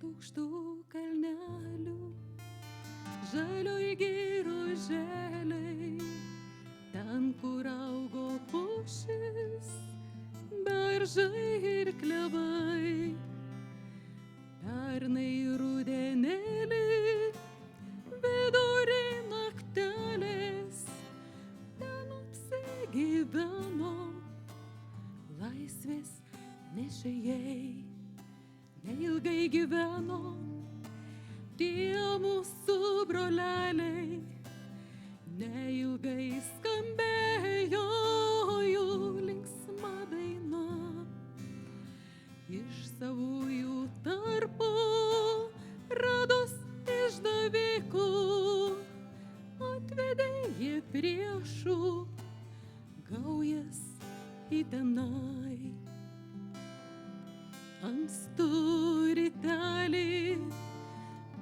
aukštų kalnelių, žalioj girioj želiai, ten, kur augo pušis, beržai ir klevai. Pernai rudenėlį, vidury naktelės, ten apsigyveno laisvės nešėjai. Neilgai gyveno tie mūsų broleliai, neilgai skambėjo jų linksma daina. Iš savųjų tarpo rados išdavikų, atvedė jie priešų gaujas į tenai. Ankstų rytelį,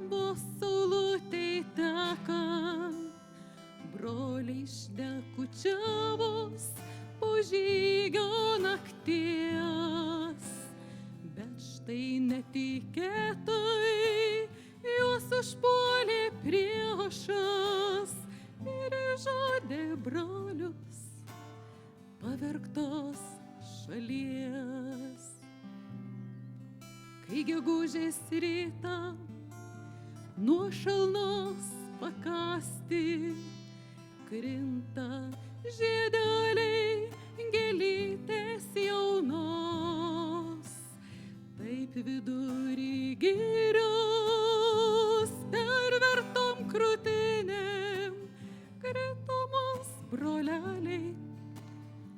vos saulutei tekant, broliai šnekučiavos po žygio nakties. Bet štai netikėtai juos užpuolė priešas ir išžudė brolius pavergtos šalies. Kai gegužės rytą nuo šalnos pakasti krinta žiedeliai gėlytės jaunos, taip vidury girios pervertom krūtinėm krito mus broleliai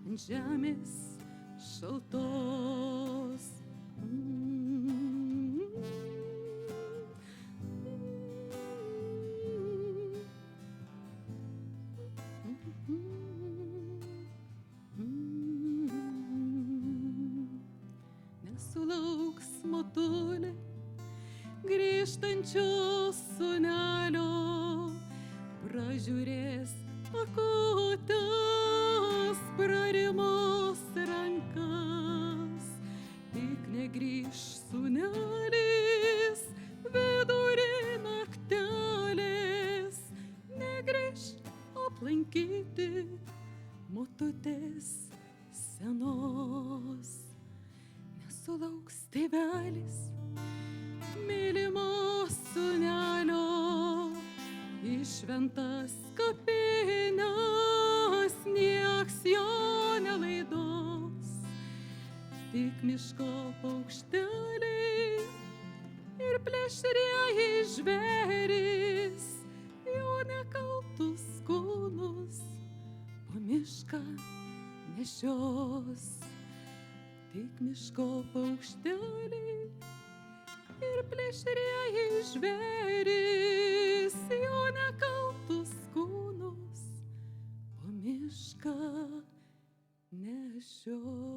ant žemės šaltos. Nesulauks motulė grįžtančio sūnelio, pražiūrės akutės, prarimos rankas. Tik negrįž sūnelis vidury naktelės, negrįž aplankyti motutės senos. Nesulauks tėvelis mylimo sūnelio, į šventas kapines nieks jo nelaidos. Tik miško paukšteliai ir plėšrieji žvėrys jo nekaltus kūnus po mišką nešios. Tik miško paukšteliai ir plėšrieji žvėrys jo nekaltus kūnus po mišką nešios.